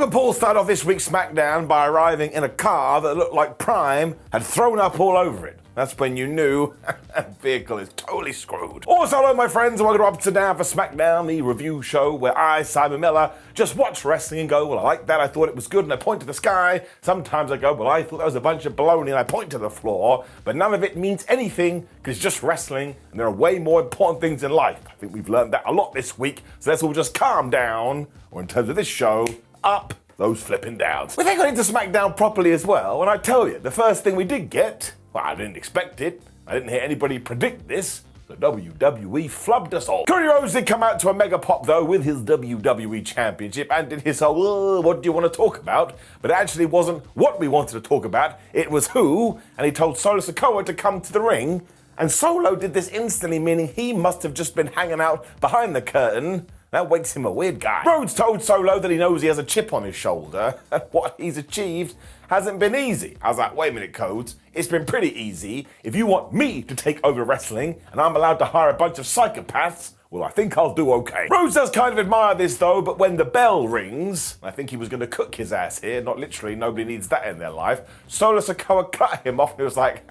Logan Paul started off this week's SmackDown by arriving in a car that looked like Prime had thrown up all over it. That's when you knew that vehicle is totally screwed. Also, hello my friends, and welcome to Up to Down for SmackDown, the review show where I, Simon Miller, just watch wrestling and go, well, I like that, I thought it was good, and I point to the sky. Sometimes I go, well, I thought that was a bunch of baloney, and I point to the floor. But none of it means anything, because it's just wrestling, and there are way more important things in life. I think we've learned that a lot this week, so let's all just calm down, or in terms of this show, up those flipping downs. We then got into SmackDown properly as well, and I tell you, the first thing we did get, well, I didn't expect it. I didn't hear anybody predict this. The WWE flubbed us all. Cody Rhodes did come out to a mega pop, though, with his WWE Championship and did his whole, what do you want to talk about? But it actually wasn't what we wanted to talk about. It was who, and he told Sikoa to come to the ring. And Solo did this instantly, meaning he must have just been hanging out behind the curtain. That makes him a weird guy. Rhodes told Solo that he knows he has a chip on his shoulder, and what he's achieved hasn't been easy. I was like, wait a minute, Codes. It's been pretty easy. If you want me to take over wrestling, and I'm allowed to hire a bunch of psychopaths, well, I think I'll do okay. Rhodes does kind of admire this, though, but when the bell rings, I think he was going to cook his ass here. Not literally, nobody needs that in their life. Sikoa cut him off. He was like,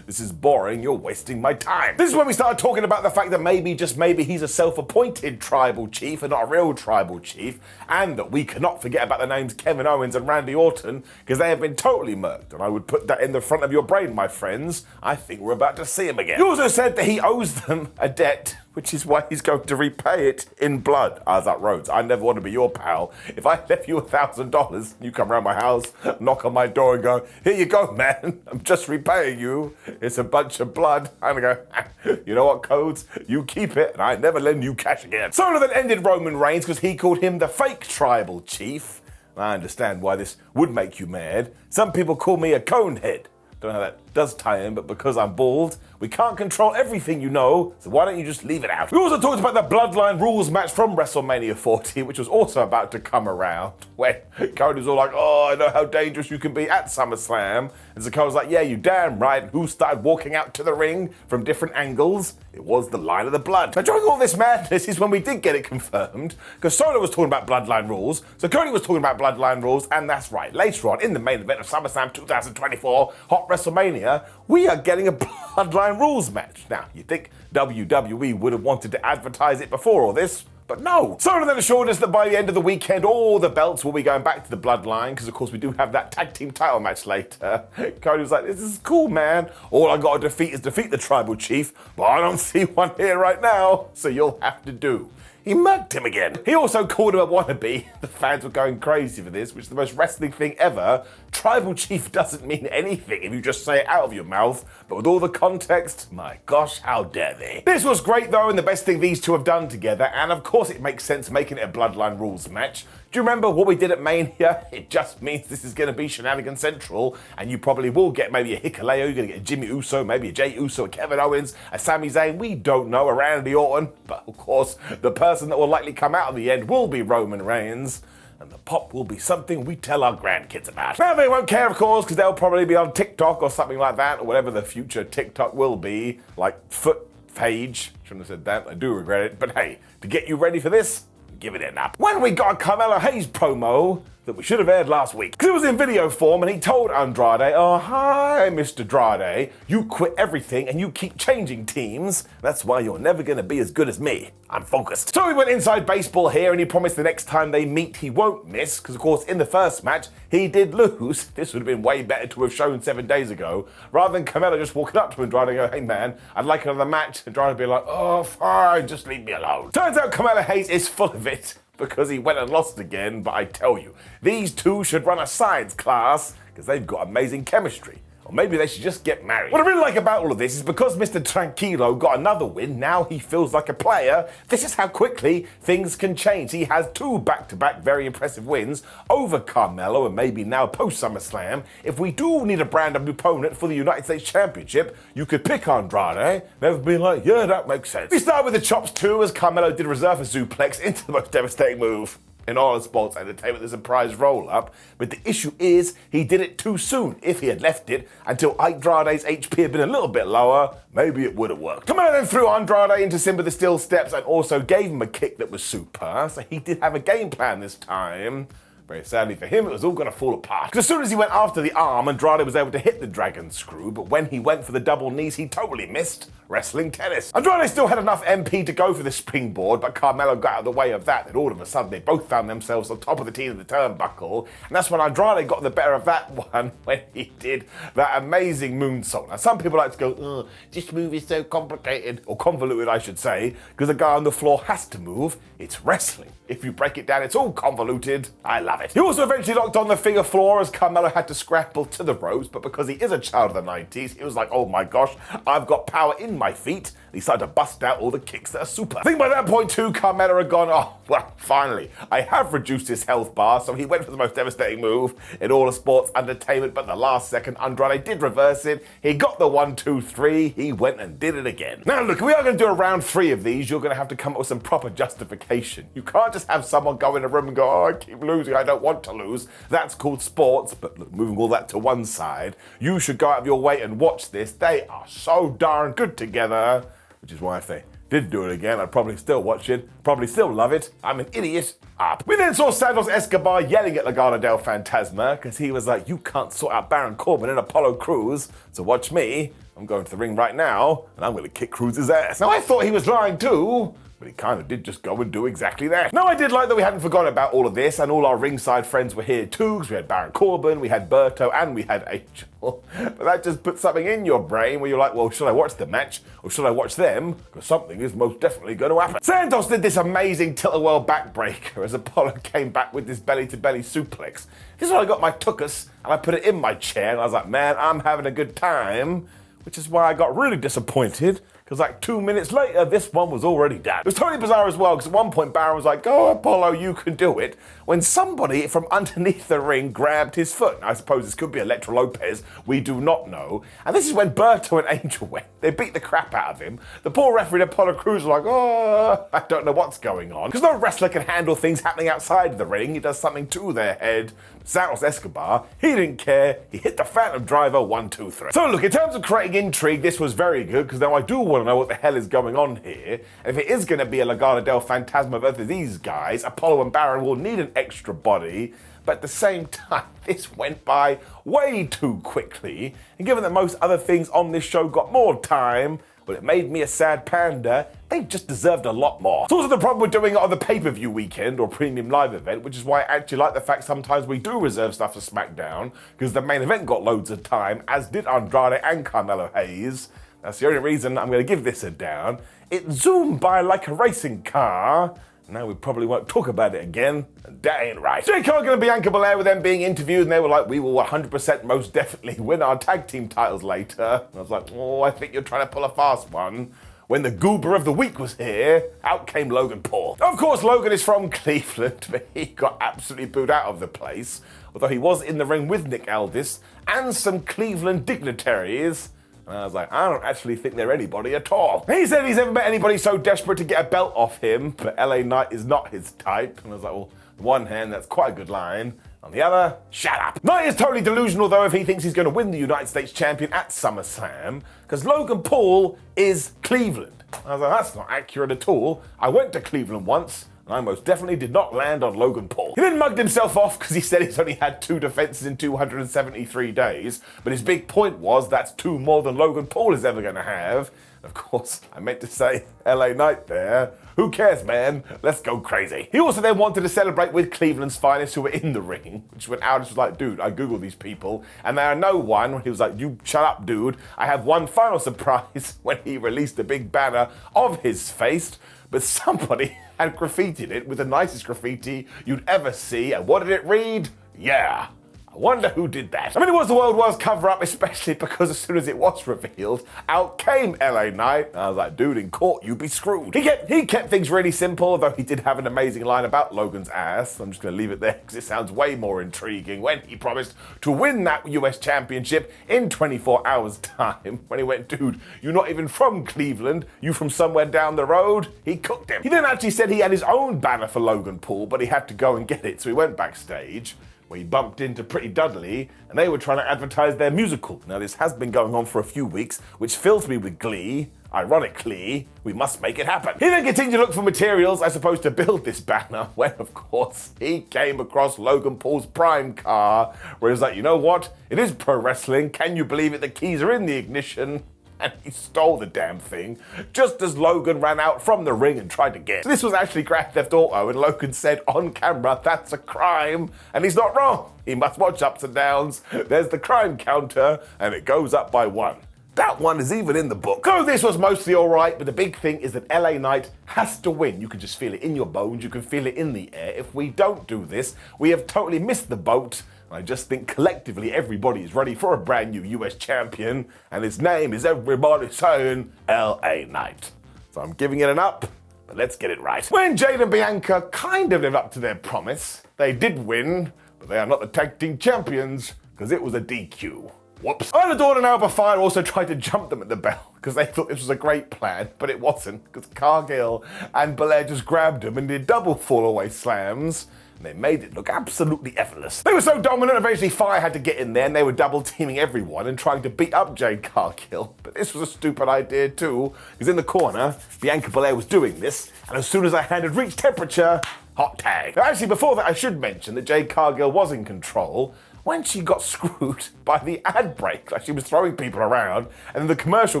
this is boring. You're wasting my time. This is when we started talking about the fact that maybe, just maybe, he's a self-appointed tribal chief and not a real tribal chief, and that we cannot forget about the names Kevin Owens and Randy Orton, because they have been totally murked. And I would put that in the front of your brain, my friends. I think we're about to see him again. He also said that he owes them a debt, which is why he's going to repay it in blood. I was like, Rhodes, I never want to be your pal. If I left you $1,000, you come around my house, knock on my door and go, here you go, man. I'm just repaying you. It's a bunch of blood. I'm going to go, you know what, Codes? You keep it, and I never lend you cash again. Solo then ended Roman Reigns because he called him the fake tribal chief. I understand why this would make you mad. Some people call me a conehead. Don't know how that does tie in, but because I'm bald, we can't control everything, you know, so why don't you just leave it out? We also talked about the Bloodline rules match from WrestleMania 40, which was also about to come around, when Cody was all like, oh, I know how dangerous you can be at SummerSlam, and Sikoa was like, yeah, you damn right, and who started walking out to the ring from different angles? It was the Line of the Blood. Now, during all this madness is when we did get it confirmed, because Solo was talking about Bloodline rules, so Cody was talking about Bloodline rules, and that's right, later on, in the main event of SummerSlam 2024, Hot WrestleMania, we are getting a Bloodline rules match. Now, you think WWE would have wanted to advertise it before all this, but no. Solo then assured us that by the end of the weekend, all the belts will be going back to the Bloodline, because of course we do have that tag team title match later. Cody was like, this is cool, man. All I gotta defeat is defeat the tribal chief, but I don't see one here right now, so you'll have to do. He mugged him again. He also called him a wannabe. The fans were going crazy for this, which is the most wrestling thing ever. Tribal chief doesn't mean anything if you just say it out of your mouth, but with all the context, my gosh, how dare they. This was great though, and the best thing these two have done together, and of course it makes sense making it a Bloodline rules match. Do you remember what we did at Mania? It just means this is going to be Shenanigan Central, and you probably will get maybe a Hikuleo, you're going to get a Jimmy Uso, maybe a Jey Uso, a Kevin Owens, a Sami Zayn, we don't know, a Randy Orton, but of course the person that will likely come out of the end will be Roman Reigns, and the pop will be something we tell our grandkids about. Now they won't care, of course, because they'll probably be on TikTok or something like that, or whatever the future TikTok will be, like foot page. Shouldn't have said that, I do regret it, but hey, to get you ready for this, give it an up. When we got a Carmelo Hayes promo that we should have aired last week, because it was in video form, and he told Andrade, oh, hi, Mr. Andrade, you quit everything and you keep changing teams. That's why you're never going to be as good as me. I'm focused. So we went inside baseball here, and he promised the next time they meet he won't miss, because of course in the first match he did lose. This would have been way better to have shown 7 days ago, rather than Carmelo just walking up to Andrade and go, hey man, I'd like another match. Andrade would be like, oh fine, just leave me alone. Turns out Carmelo Hayes is full of it, because he went and lost again, but I tell you, these two should run a science class, because they've got amazing chemistry. Or maybe they should just get married. What I really like about all of this is because Mr. Tranquilo got another win, now he feels like a player. This is how quickly things can change. He has 2 back-to-back very impressive wins over Carmelo, and maybe now post-SummerSlam. If we do need a brand new opponent for the United States Championship, you could pick Andrade. Never be like, yeah, that makes sense. We start with the chops too, as Carmelo did reserve a suplex into the most devastating move in all of sports entertainment, the surprise roll-up, but the issue is he did it too soon. If he had left it until Andrade's HP had been a little bit lower, maybe it would have worked. Carmelo then threw Andrade into Simba the Steel Steps and also gave him a kick that was super, so he did have a game plan this time. Very sadly for him, it was all going to fall apart. Because as soon as he went after the arm, Andrade was able to hit the dragon screw, but when he went for the double knees, he totally missed. Wrestling tennis. Andrade still had enough MP to go for the springboard, but Carmelo got out of the way of that, and all of a sudden they both found themselves on top of the team of the turnbuckle, and that's when Andrade got the better of that one when he did that amazing moonsault. Now some people like to go, oh, this move is so complicated, or convoluted I should say, because the guy on the floor has to move. It's wrestling. If you break it down, it's all convoluted. I love it. He also eventually locked on the figure floor as Carmelo had to scramble to the ropes, but because he is a child of the 90s, he was like, oh my gosh, I've got power in my feet. And he started to bust out all the kicks that are super. I think by that point too, Carmelo had gone, oh, well, finally, I have reduced his health bar, so he went for the most devastating move in all of sports entertainment, but the last second, Andrade did reverse it. He got the 1, 2, 3, he went and did it again. Now look, we are going to do a round 3 of these. You're going to have to come up with some proper justification. You can't just have someone go in a room and go, oh, I keep losing, I don't want to lose. That's called sports, but look, moving all that to one side, you should go out of your way and watch this. They are so darn good together, which is why if they did do it again, I'd probably still watch it, probably still love it. I'm an idiot. Up. We then saw Santos Escobar yelling at Legado del Fantasma because he was like, you can't sort out Baron Corbin and Apollo Crews, so watch me. I'm going to the ring right now, and I'm going to kick Cruz's ass. Now I thought he was lying too, but he kind of did just go and do exactly that. Now I did like that we hadn't forgotten about all of this, and all our ringside friends were here too, because we had Baron Corbin, we had Berto, and we had Angel. But that just put something in your brain where you're like, well, should I watch the match, or should I watch them? Because something is most definitely going to happen. Santos did this amazing tilt-a-whirl backbreaker as Apollo came back with this belly-to-belly suplex. This is when I got my tuchus, and I put it in my chair, and I was like, man, I'm having a good time. Which is why I got really disappointed, because like 2 minutes later, this one was already done. It was totally bizarre as well, because at one point Baron was like, go Apollo, you can do it, when somebody from underneath the ring grabbed his foot. Now, I suppose this could be Elektra Lopez, we do not know. And this is when Berto and Angel went. They beat the crap out of him. The poor referee Apollo Crews was like, oh, I don't know what's going on. Because no wrestler can handle things happening outside of the ring. He does something to their head. Santos Escobar, he didn't care. He hit the Phantom Driver 1, 2, 3. So look, in terms of creating intrigue, this was very good, because now I do want to know what the hell is going on here. And if it is going to be a Legado del Fantasma versus these guys, Apollo and Baron will need an extra body. But at the same time, this went by way too quickly. And given that most other things on this show got more time, well, it made me a sad panda. They just deserved a lot more. It's also the problem with doing it on the pay-per-view weekend or premium live event, which is why I actually like the fact sometimes we do reserve stuff for SmackDown, because the main event got loads of time, as did Andrade and Carmelo Hayes. That's the only reason I'm going to give this a down. It zoomed by like a racing car. Now we probably won't talk about it again, and that ain't right. Jade, Cargill and Bianca Belair were then being interviewed, and they were like, we will 100% most definitely win our tag team titles later. And I was like, oh, I think you're trying to pull a fast one. When the goober of the week was here, out came Logan Paul. Of course, Logan is from Cleveland, but he got absolutely booed out of the place, although he was in the ring with Nick Aldis and some Cleveland dignitaries. And I was like, I don't actually think they're anybody at all. He said he's never met anybody so desperate to get a belt off him, but LA Knight is not his type. And I was like, well, on one hand, that's quite a good line. On the other, shut up. Knight is totally delusional, though, if he thinks he's going to win the United States champion at SummerSlam, because Logan Paul is Cleveland. I was like, that's not accurate at all. I went to Cleveland once, and I most definitely did not land on Logan Paul. He then mugged himself off because he said he's only had 2 defenses in 273 days, but his big point was that's 2 more than Logan Paul is ever going to have. Of course, I meant to say LA Knight there. Who cares, man? Let's go crazy. He also then wanted to celebrate with Cleveland's finest who were in the ring, which when Aldis was like, dude, I Googled these people, and they are no one. He was like, you shut up, dude. I have one final surprise when he released a big banner of his face, but somebody had graffitied it with the nicest graffiti you'd ever see, and what did it read? Yeah. I wonder who did that. I mean, it was the World Wars cover-up, especially because as soon as it was revealed, out came LA Knight. I was like, dude, in court, you'd be screwed. He kept things really simple, though he did have an amazing line about Logan's ass. I'm just going to leave it there because it sounds way more intriguing when he promised to win that US championship in 24 hours' time. When he went, dude, you're not even from Cleveland, you from somewhere down the road. He cooked him. He then actually said he had his own banner for Logan Paul, but he had to go and get it, so he went backstage. where he bumped into Pretty Dudley, and they were trying to advertise their musical. Now, this has been going on for a few weeks, which fills me with glee. Ironically, we must make it happen. He then continued to look for materials, I suppose, to build this banner, when, of course, he came across Logan Paul's Prime car, where he was like, you know what? It is pro wrestling. Can you believe it? The keys are in the ignition. And he stole the damn thing, just as Logan ran out from the ring and tried to get it. So this was actually Grand Theft Auto, and Logan said on camera, that's a crime, and he's not wrong. He must watch ups and downs. There's the crime counter, and it goes up by 1. That one is even in the book. So this was mostly alright, but the big thing is that LA Knight has to win. You can just feel it in your bones, you can feel it in the air. If we don't do this, we have totally missed the boat. I just think collectively everybody is ready for a brand new US champion, and his name is everybody's own LA Knight. So I'm giving it an up, but let's get it right. When Jade and Bianca kind of lived up to their promise, they did win, but they are not the tag team champions, because it was a DQ. Whoops. Andrade and Alba Fyre also tried to jump them at the bell because they thought this was a great plan, but it wasn't, because Cargill and Belair just grabbed them and did double fall-away slams. And they made it look absolutely effortless. They were so dominant, eventually Fyre had to get in there, and they were double teaming everyone and trying to beat up Jade Cargill. But this was a stupid idea too, because in the corner, Bianca Belair was doing this, and as soon as her hand had reached temperature, hot tag. Now, actually, before that, I should mention that Jade Cargill was in control when she got screwed by the ad break. Like, she was throwing people around, and then the commercial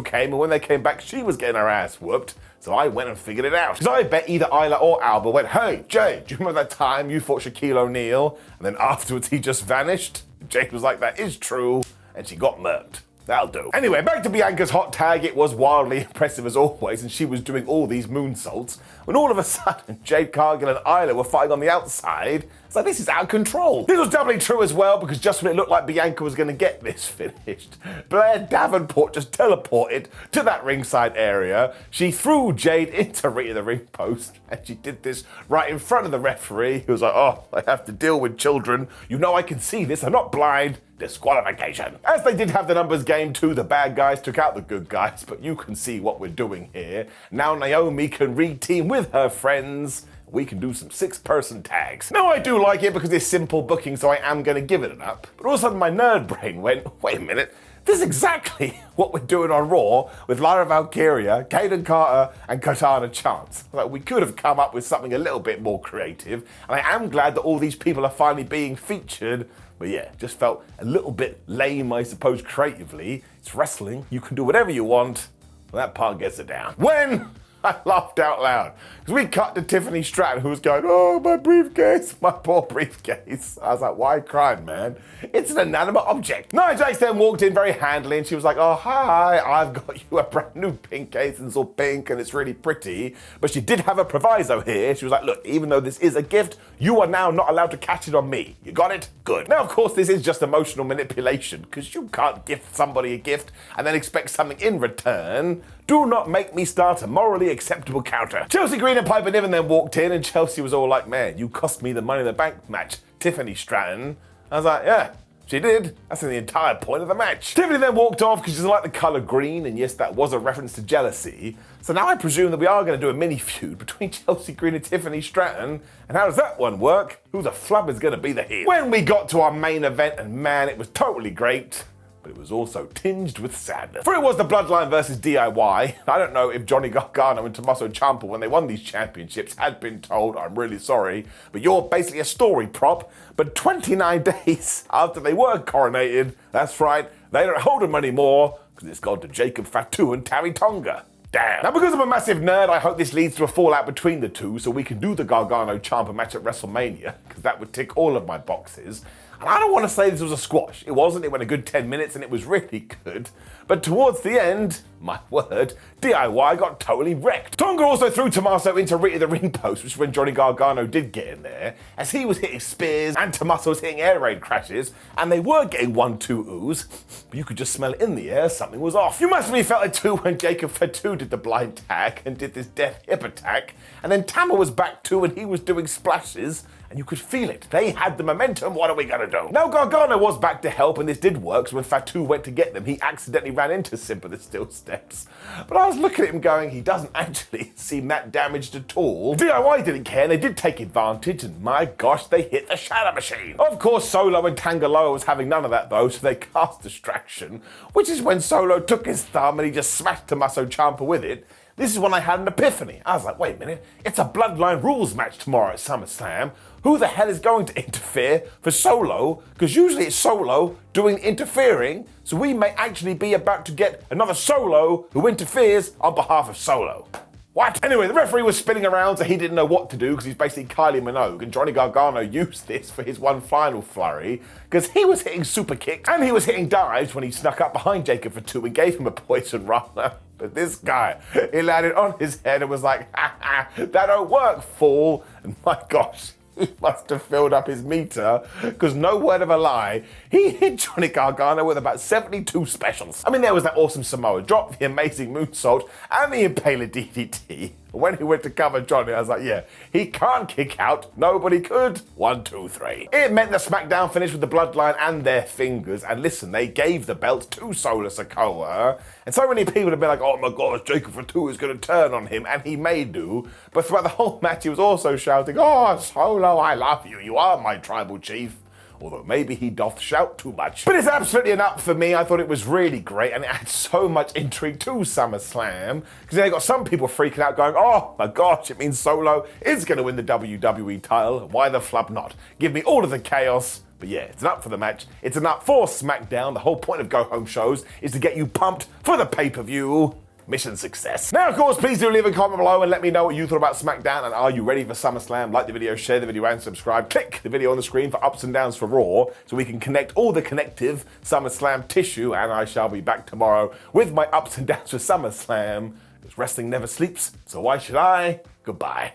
came, and when they came back, she was getting her ass whooped. So I went and figured it out. Because I bet either Isla or Alba went, hey, Jade, do you remember that time you fought Shaquille O'Neal? And then afterwards he just vanished? Jade was like, that is true. And she got murked. That'll do. Anyway, back to Bianca's hot tag. It was wildly impressive as always, and she was doing all these moonsaults, when all of a sudden Jade Cargill and Isla were fighting on the outside. It's like, this is out of control. This was doubly true as well, because just when it looked like Bianca was going to get this finished, Blair Davenport just teleported to that ringside area. She threw Jade into the ring post, and she did this right in front of the referee, who was like, oh, I have to deal with children. You know I can see this. I'm not blind. Disqualification. As they did have the numbers game too, the bad guys took out the good guys, but you can see what we're doing here. Now Naomi can re-team with her friends. We can do some 6-person tags. Now I do like it because it's simple booking, so I am going to give it an up. But all of a sudden my nerd brain went, wait a minute, this is exactly what we're doing on Raw with Lyra Valkyria, Kaden Carter, and Katana Chance. Like, we could have come up with something a little bit more creative, and I am glad that all these people are finally being featured. But yeah, just felt a little bit lame, I suppose, creatively. It's wrestling. You can do whatever you want. Well, that part gets it down. When I laughed out loud, because we cut to Tiffany Stratton, who was going, oh, my briefcase, my poor briefcase. I was like, why crying, man? It's an inanimate object. Nia Jax then walked in very handily, and she was like, oh, hi, I've got you a brand new pink case, and it's all pink, and it's really pretty. But she did have a proviso here. She was like, look, even though this is a gift, you are now not allowed to catch it on me. You got it? Good. Now, of course, this is just emotional manipulation, because you can't gift somebody a gift and then expect something in return. Do not make me start a morally acceptable counter. Chelsea Green and Piper Niven then walked in, and Chelsea was all like, man, you cost me the Money in the Bank match, Tiffany Stratton. I was like, yeah, she did. That's the entire point of the match. Tiffany then walked off because she doesn't like the colour green, and yes, that was a reference to jealousy. So now I presume that we are going to do a mini feud between Chelsea Green and Tiffany Stratton. And how does that one work? Who the flub is going to be the heel? When we got to our main event, and man, it was totally great, but it was also tinged with sadness. For it was the Bloodline versus DIY. I don't know if Johnny Gargano and Tommaso Ciampa, when they won these championships, had been told, I'm really sorry, but you're basically a story prop. But 29 days after they were coronated, that's right, they don't hold them anymore, because it's gone to Jacob Fatu and Tari Tonga. Damn. Now, because I'm a massive nerd, I hope this leads to a fallout between the two, so we can do the Gargano-Ciampa match at WrestleMania, because that would tick all of my boxes. And I don't want to say this was a squash. It wasn't. It went a good 10 minutes and it was really good. But towards the end, my word, DIY got totally wrecked. Tonga also threw Tommaso into the ring post, which is when Johnny Gargano did get in there, as he was hitting spears and Tommaso was hitting air raid crashes, and they were getting 1-2 oohs, but you could just smell it in the air, something was off. You must have really felt it too when Jacob Fatu did the blind tag and did this death hip attack, and then Tama was back too and he was doing splashes, and you could feel it. They had the momentum. What are we going to do? Now, Gargano was back to help, and this did work, so when Fatu went to get them, he accidentally ran into Sid with the steel steps. But I was looking at him going, he doesn't actually seem that damaged at all. DIY didn't care, and they did take advantage, and my gosh, they hit the Shadow Machine. Of course, Solo and Tangaloa was having none of that though, so they cast Distraction, which is when Solo took his thumb and he just smashed Tommaso Ciampa with it. This is when I had an epiphany. I was like, wait a minute, it's a Bloodline rules match tomorrow at SummerSlam. Who the hell is going to interfere for Solo? Because usually it's Solo doing interfering, so we may actually be about to get another Solo who interferes on behalf of Solo. What? Anyway, the referee was spinning around, so he didn't know what to do because he's basically Kylie Minogue, and Johnny Gargano used this for his one final flurry because he was hitting super kicks and he was hitting dives when he snuck up behind Jacob for 2 and gave him a poison rana. But this guy, he landed on his head and was like, ha ha, that don't work, fool. And my gosh, he must have filled up his meter, because no word of a lie, he hit Johnny Gargano with about 72 specials. I mean, there was that awesome Samoa drop, the amazing moonsault, and the Impaler DDT. When he went to cover Johnny, I was like, yeah, he can't kick out, nobody could. 1, 2, 3. It meant the SmackDown finished with the Bloodline and their fingers, and listen, they gave the belt to Solo Sikoa, and so many people have been like, oh my gosh, Jacob Fatu is going to turn on him, and he may do, but throughout the whole match he was also shouting, oh, Solo, I love you, you are my tribal chief. Although maybe he doth shout too much. But it's absolutely an up for me. I thought it was really great, and it had so much intrigue to SummerSlam, because they got some people freaking out going, oh my gosh, it means Solo is going to win the WWE title. Why the flub not? Give me all of the chaos. But yeah, it's an up for the match. It's an up for SmackDown. The whole point of go-home shows is to get you pumped for the pay-per-view. Mission success. Now, of course, please do leave a comment below and let me know what you thought about SmackDown, and are you ready for SummerSlam? Like the video, share the video, and subscribe. Click the video on the screen for ups and downs for Raw, so we can connect all the connective SummerSlam tissue, and I shall be back tomorrow with my ups and downs for SummerSlam, because wrestling never sleeps, so why should I? Goodbye.